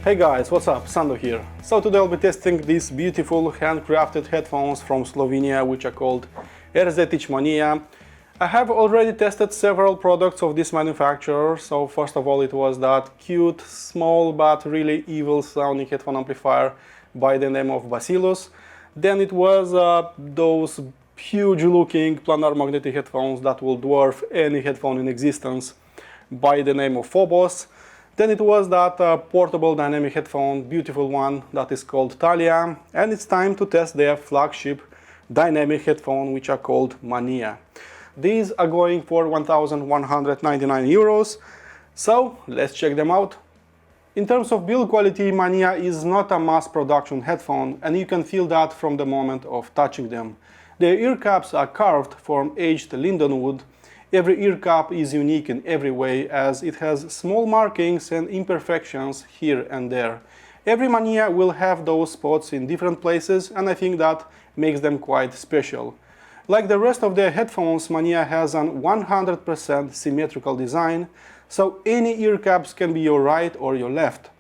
Hey guys, what's up? Sando here. So today I'll be testing these beautiful handcrafted headphones from Slovenia, which are called Erzetich Mania. I have already tested several products of this manufacturer. So first of all, it was that cute, small but really evil sounding headphone amplifier by the name of Bacillus. Then it was those huge looking planar magnetic headphones that will dwarf any headphone in existence by the name of Phobos. Then it was that portable dynamic headphone, beautiful one, that is called Thalia. And it's time to test their flagship dynamic headphone, which are called Mania. These are going for 1,199 euros. So let's check them out. In terms of build quality, Mania is not a mass production headphone, and you can feel that from the moment of touching them. Their ear caps are carved from aged linden wood. Every ear cap is unique in every way, as it has small markings and imperfections here and there. Every Mania will have those spots in different places, and I think that makes them quite special. Like the rest of their headphones, Mania has an 100% symmetrical design, so any ear caps can be your right or your left.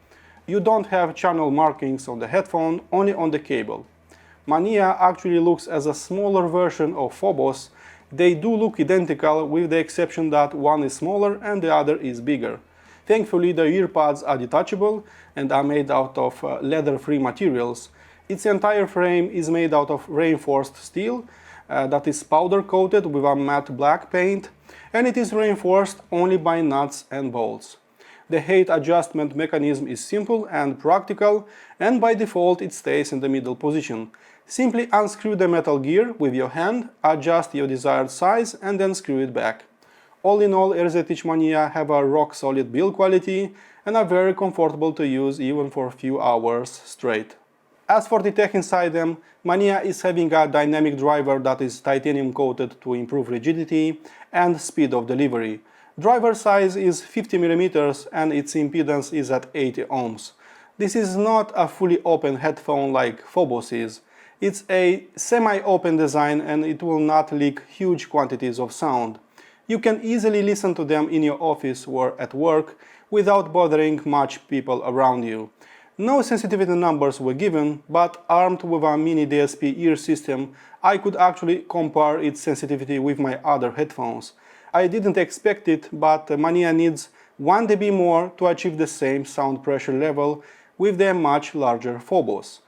You don't have channel markings on the headphone, only on the cable. Mania actually looks as a smaller version of Phobos. They do look identical, with the exception that one is smaller and the other is bigger. Thankfully, the ear pads are detachable and are made out of leather-free materials. Its entire frame is made out of reinforced steel that is powder-coated with a matte black paint, and it is reinforced only by nuts and bolts. The height adjustment mechanism is simple and practical, and by default it stays in the middle position. Simply unscrew the metal gear with your hand, adjust your desired size, and then screw it back. All in all, Erzetich Mania have a rock-solid build quality and are very comfortable to use even for a few hours straight. As for the tech inside them, Mania is having a dynamic driver that is titanium coated to improve rigidity and speed of delivery. Driver size is 50 mm and its impedance is at 80 ohms. This is not a fully open headphone like Phobos is. It's a semi-open design and it will not leak huge quantities of sound. You can easily listen to them in your office or at work without bothering much people around you. No sensitivity numbers were given, but armed with a mini DSP ear system, I could actually compare its sensitivity with my other headphones. I didn't expect it, but Mania needs 1 dB more to achieve the same sound pressure level with their much larger Phobos.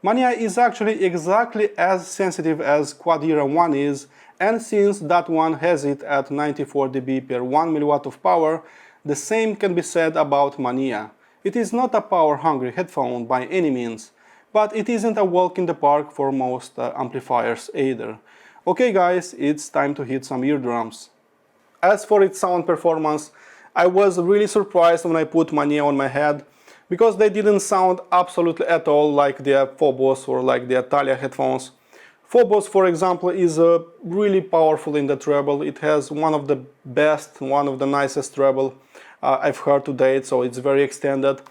Mania is actually exactly as sensitive as Quad Era 1 is, and since that one has it at 94 dB per 1 mW of power, the same can be said about Mania. It is not a power-hungry headphone by any means, but it isn't a walk in the park for most amplifiers either. Okay guys, it's time to hit some eardrums. As for its sound performance, I was really surprised when I put Mania on my head, because they didn't sound absolutely at all like their Phobos or like their Thalia headphones. Phobos, for example, is really powerful in the treble. It has one of the best, one of the nicest treble I've heard to date, so it's very extended.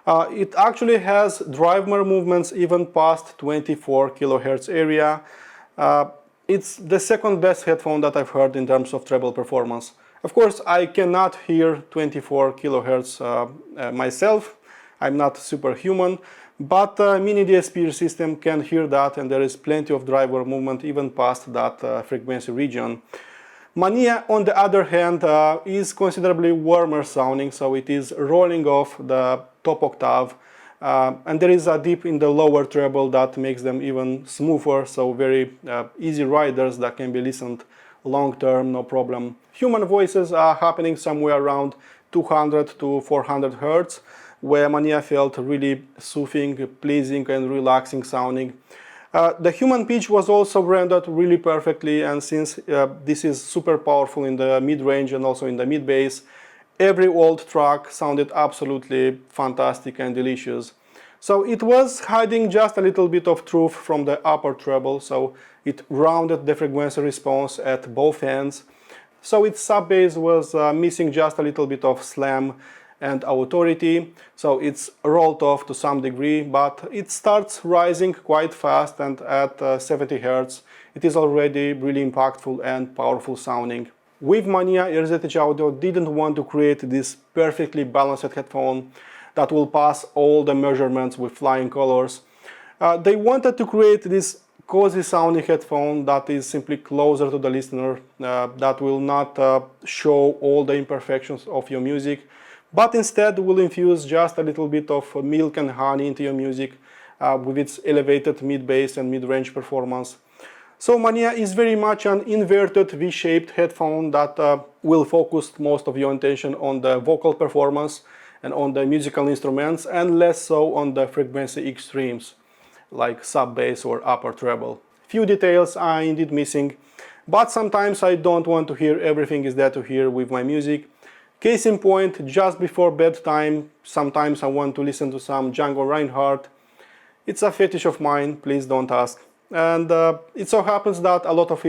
It actually has driver movements even past 24 kHz area. It's the second best headphone that I've heard in terms of treble performance. Of course, I cannot hear 24 kHz myself. I'm not superhuman, but mini DSP system can hear that, and there is plenty of driver movement even past that frequency region. Mania, on the other hand, is considerably warmer sounding, so it is rolling off the top octave, and there is a dip in the lower treble that makes them even smoother, so very easy riders that can be listened long term, no problem. Human voices are happening somewhere around 200 to 400 Hz, where Mania felt really soothing, pleasing and relaxing sounding. The human pitch was also rendered really perfectly, and since this is super powerful in the mid-range and also in the mid-bass, every old track sounded absolutely fantastic and delicious. So it was hiding just a little bit of truth from the upper treble, so it rounded the frequency response at both ends. So its sub-bass was missing just a little bit of slam and authority, so it's rolled off to some degree, but it starts rising quite fast, and at 70 Hz it is already really impactful and powerful sounding. With Mania, Erzetich Audio didn't want to create this perfectly balanced headphone. that will pass all the measurements with flying colors. They wanted to create this cozy sounding headphone that is simply closer to the listener, that will not show all the imperfections of your music, but instead will infuse just a little bit of milk and honey into your music with its elevated mid-bass and mid-range performance. So Mania is very much an inverted V-shaped headphone that will focus most of your attention on the vocal performance and on the musical instruments, and less so on the frequency extremes like sub-bass or upper treble. Few details are indeed missing, but sometimes I don't want to hear everything is there to hear with my music. Case in point, just before bedtime, sometimes I want to listen to some Django Reinhardt. It's a fetish of mine, please don't ask. And it so happens that a lot of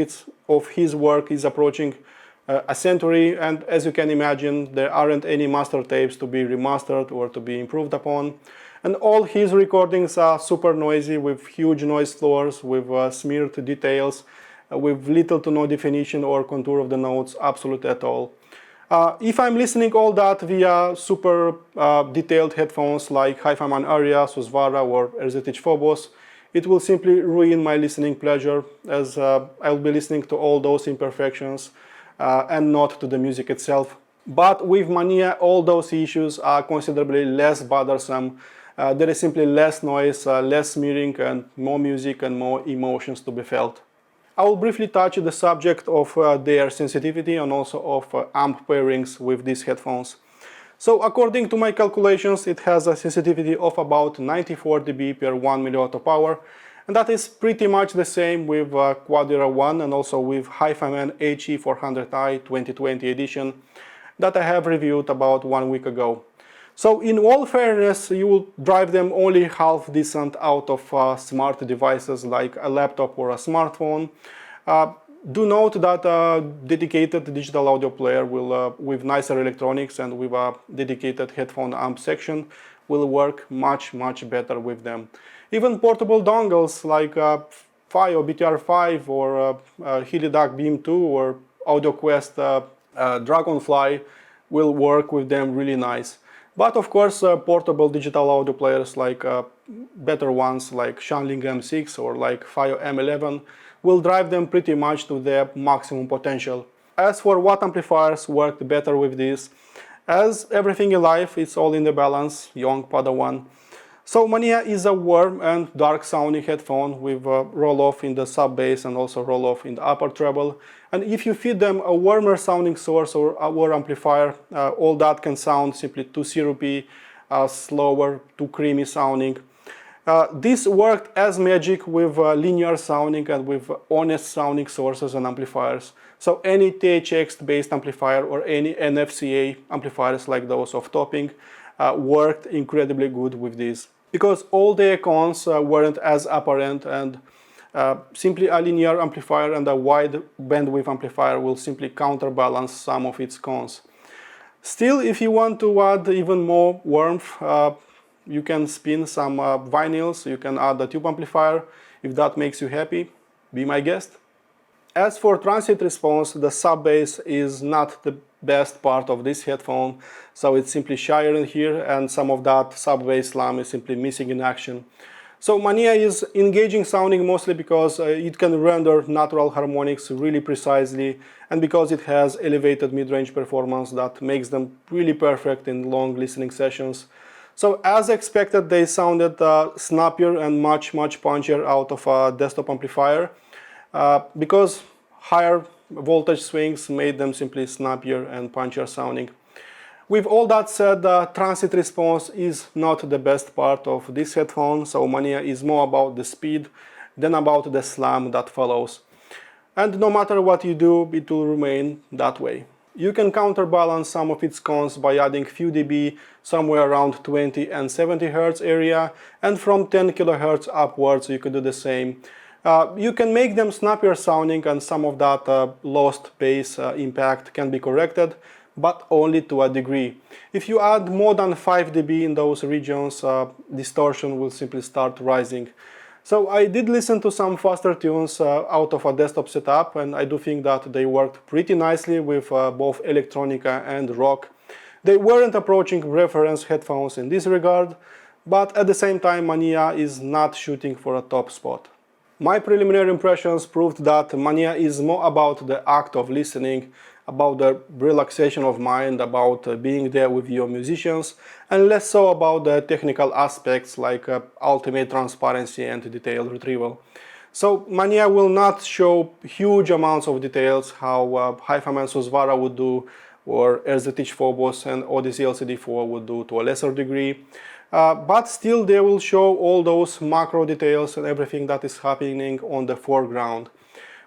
his work is approaching a century, and as you can imagine, there aren't any master tapes to be remastered or to be improved upon. And all his recordings are super noisy, with huge noise floors, with smeared details, with little to no definition or contour of the notes, absolute at all. If I'm listening all that via super detailed headphones like Hi-Fi Man Aria, Susvara or Erzetich Phobos, it will simply ruin my listening pleasure, as I'll be listening to all those imperfections and not to the music itself. But with Mania, all those issues are considerably less bothersome. There is simply less noise, less smearing, and more music and more emotions to be felt. I will briefly touch the subject of their sensitivity and also of amp pairings with these headphones. So according to my calculations, it has a sensitivity of about 94 dB per 1 milliwatt of power, and that is pretty much the same with Quadira 1 and also with Hi-Fi Man HE400i 2020 edition that I have reviewed about 1 week ago. So in all fairness, you will drive them only half decent out of smart devices like a laptop or a smartphone. Do note that a dedicated digital audio player will, with nicer electronics and with a dedicated headphone amp section, will work much better with them. Even portable dongles like FiO BTR5 or Healy DAC Beam 2 or AudioQuest Dragonfly will work with them really nice. But of course, portable digital audio players like better ones like Shanling M6 or like FiO M11 will drive them pretty much to their maximum potential. As for what amplifiers worked better with this, as everything in life, it's all in the balance, young Padawan. So Mania is a warm and dark sounding headphone with roll-off in the sub-bass and also roll-off in the upper treble. And if you feed them a warmer sounding source or amplifier, all that can sound simply too syrupy, slower, too creamy sounding. This worked as magic with linear sounding and with honest sounding sources and amplifiers. So any THX based amplifier or any NFCA amplifiers like those of Topping worked incredibly good with this, because all the cons weren't as apparent, and simply a linear amplifier and a wide bandwidth amplifier will simply counterbalance some of its cons. Still, if you want to add even more warmth, you can spin some vinyls, you can add a tube amplifier. If that makes you happy, be my guest. As for transient response, the sub-bass is not the best part of this headphone, so it's simply shyer in here, and some of that sub-bass slam is simply missing in action. So Mania is engaging sounding mostly because it can render natural harmonics really precisely, and because it has elevated mid-range performance that makes them really perfect in long listening sessions. So as expected, they sounded snappier and much punchier out of a desktop amplifier, because higher voltage swings made them simply snappier and punchier sounding. With all that said, transient response is not the best part of this headphone, so Mania is more about the speed than about the slam that follows. And no matter what you do, it will remain that way. You can counterbalance some of its cons by adding few dB somewhere around 20 and 70 Hz area, and from 10 kHz upwards you can do the same. You can make them snappier sounding, and some of that lost bass impact can be corrected, but only to a degree. If you add more than 5 dB in those regions, distortion will simply start rising. So I did listen to some faster tunes out of a desktop setup, and I do think that they worked pretty nicely with both electronica and rock. They weren't approaching reference headphones in this regard, but at the same time Mania is not shooting for a top spot. My preliminary impressions proved that Mania is more about the act of listening, about the relaxation of mind, about being there with your musicians, and less so about the technical aspects like ultimate transparency and detailed retrieval. So Mania will not show huge amounts of details how Hi-Fi Man Susvara would do, or Erzetich Phobos and Odyssey LCD4 would do to a lesser degree. But still they will show all those macro details and everything that is happening on the foreground.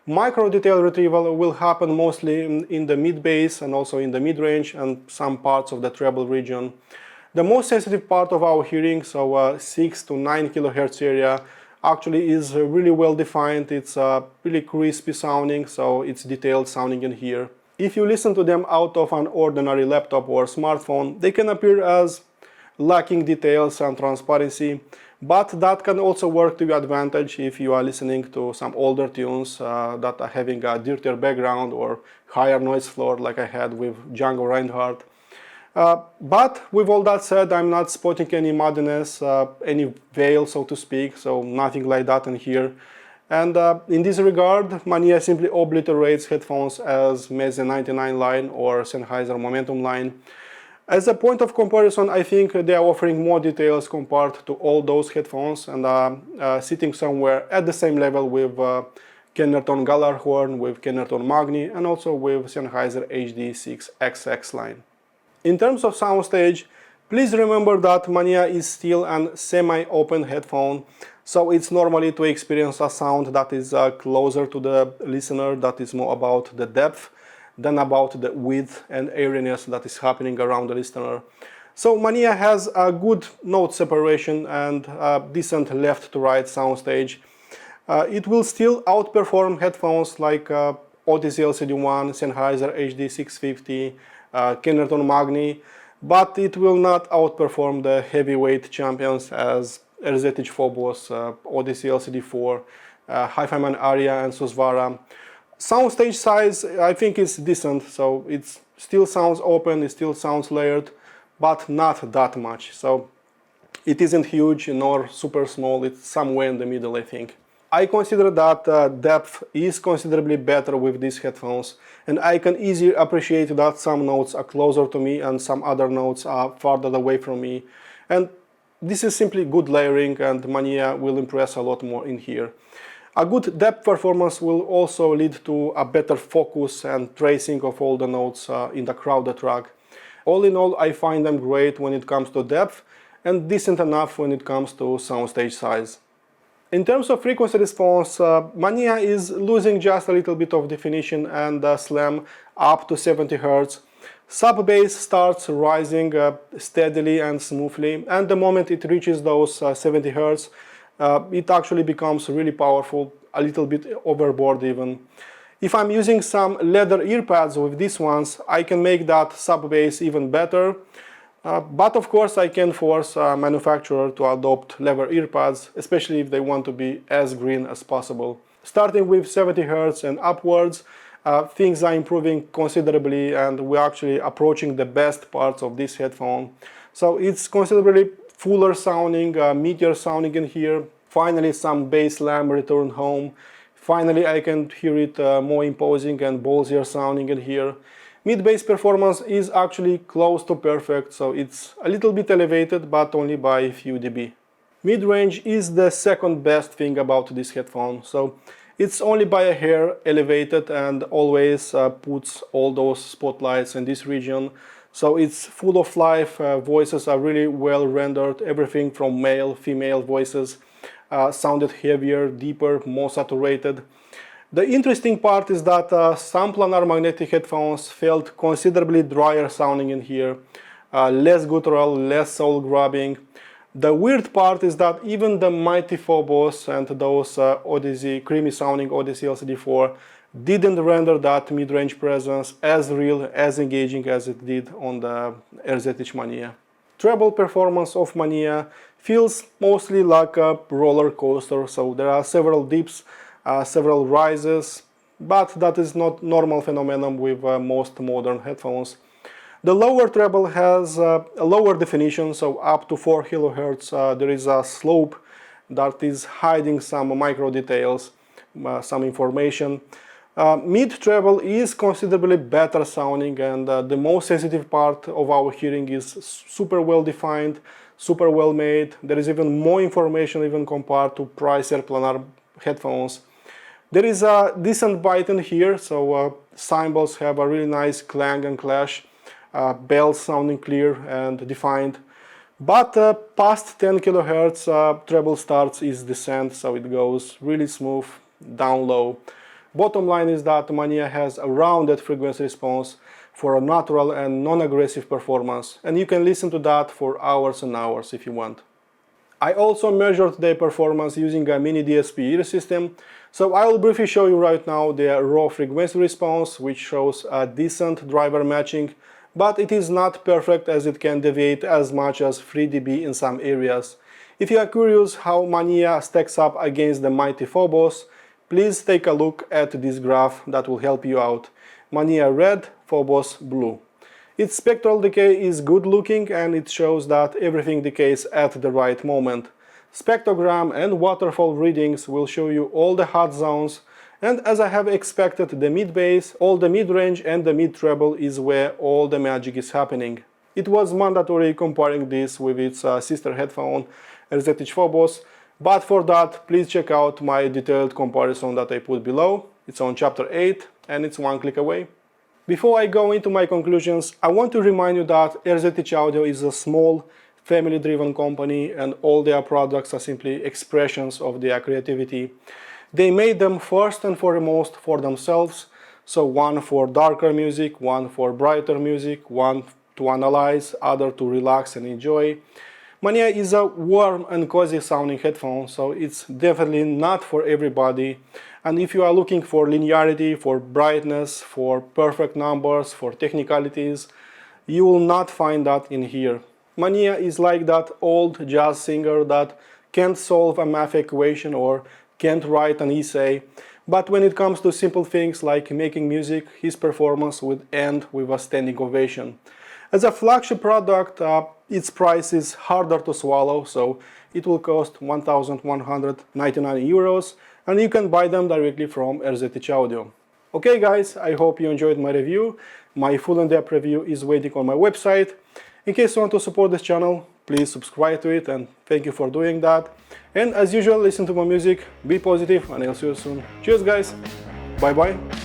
Micro detail retrieval will happen mostly in the mid bass and also in the mid range and some parts of the treble region. The most sensitive part of our hearing, so 6 to 9 kHz area, actually is really well defined. It's really crispy sounding, so it's detailed sounding in here. If you listen to them out of an ordinary laptop or smartphone, they can appear as lacking details and transparency, but that can also work to your advantage if you are listening to some older tunes that are having a dirtier background or higher noise floor like I had with Django Reinhardt. But with all that said, I'm not spotting any muddiness, any veil so to speak, so nothing like that in here. And in this regard, Mania simply obliterates headphones as Meze 99 line or Sennheiser Momentum line. As a point of comparison, I think they are offering more details compared to all those headphones and are sitting somewhere at the same level with Kennerton Gallarhorn, with Kennerton Magni, and also with Sennheiser HD6XX line. In terms of soundstage, please remember that Mania is still a semi-open headphone, so it's normally to experience a sound that is closer to the listener, that is more about the depth than about the width and airiness that is happening around the listener. So Mania has a good note separation and a decent left to right soundstage. It will still outperform headphones like Odyssey LCD1, Sennheiser HD650, Kennerton Magni, but it will not outperform the heavyweight champions as Erzetich Phobos, Odyssey LCD4, Hi-Fi Man Aria and Susvara. Soundstage size, I think, is decent, so it still sounds open, it still sounds layered, but not that much. So it isn't huge nor super small, it's somewhere in the middle, I think. I consider that depth is considerably better with these headphones, and I can easily appreciate that some notes are closer to me and some other notes are farther away from me. And this is simply good layering, and Mania will impress a lot more in here. A good depth performance will also lead to a better focus and tracing of all the notes in the crowded track. All in all, I find them great when it comes to depth and decent enough when it comes to soundstage size. In terms of frequency response, Mania is losing just a little bit of definition and slam up to 70 Hz. Sub-bass starts rising steadily and smoothly, and the moment it reaches those 70 Hz, it actually becomes really powerful, a little bit overboard even. If I'm using some leather earpads with these ones, I can make that sub-bass even better. But of course I can force a manufacturer to adopt leather earpads, especially if they want to be as green as possible. Starting with 70 Hz and upwards, things are improving considerably, and we're actually approaching the best parts of this headphone. So it's considerably fuller sounding, meatier sounding in here. Finally some bass lamb returned home. Finally I can hear it more imposing and ballsier sounding in here. Mid-bass performance is actually close to perfect, so it's a little bit elevated, but only by a few dB. Mid-range is the second best thing about this headphone, so it's only by a hair elevated and always puts all those spotlights in this region. So it's full of life, voices are really well rendered, everything from male, female voices sounded heavier, deeper, more saturated. The interesting part is that some planar magnetic headphones felt considerably drier sounding in here, less guttural, less soul grabbing. The weird part is that even the mighty Phobos and those creamy sounding Odyssey LCD4 didn't render that mid-range presence as real, as engaging as it did on the Erzetich Mania. Treble performance of Mania feels mostly like a roller coaster, so there are several dips, several rises, but that is not normal phenomenon with most modern headphones. The lower treble has a lower definition, so up to 4 kHz there is a slope that is hiding some micro details, some information. Mid treble is considerably better sounding, and the most sensitive part of our hearing is super well defined, super well made. There is even more information even compared to pricier planar headphones. There is a decent bite in here, so cymbals have a really nice clang and clash, bells sounding clear and defined. But past 10 kHz treble starts its descent, so it goes really smooth, down low. Bottom line is that Mania has a rounded frequency response for a natural and non-aggressive performance, and you can listen to that for hours and hours if you want. I also measured their performance using a mini DSP ear system, so I will briefly show you right now their raw frequency response, which shows a decent driver matching, but it is not perfect as it can deviate as much as 3 dB in some areas. If you are curious how Mania stacks up against the mighty Phobos, please take a look at this graph that will help you out. Mania red, Phobos blue. Its spectral decay is good looking, and it shows that everything decays at the right moment. Spectrogram and waterfall readings will show you all the hot zones, and as I have expected, the mid-bass, all the mid-range and the mid-treble is where all the magic is happening. It was mandatory comparing this with its sister headphone, Erzetich Phobos, but for that, please check out my detailed comparison that I put below. It's on chapter 8 and it's one click away. Before I go into my conclusions, I want to remind you that Erzetich Audio is a small, family-driven company, and all their products are simply expressions of their creativity. They made them first and foremost for themselves, so one for darker music, one for brighter music, one to analyze, other to relax and enjoy. Mania is a warm and cozy sounding headphone, so it's definitely not for everybody. And if you are looking for linearity, for brightness, for perfect numbers, for technicalities, you will not find that in here. Mania is like that old jazz singer that can't solve a math equation or can't write an essay, but when it comes to simple things like making music, his performance would end with a standing ovation. As a flagship product, its price is harder to swallow, so it will cost 1,199 euros, and you can buy them directly from Erzetich Audio. Okay guys, I hope you enjoyed my review. My full in-depth review is waiting on my website. In case you want to support this channel, please subscribe to it, and thank you for doing that. And as usual, listen to my music, be positive, and I'll see you soon. Cheers guys, bye bye.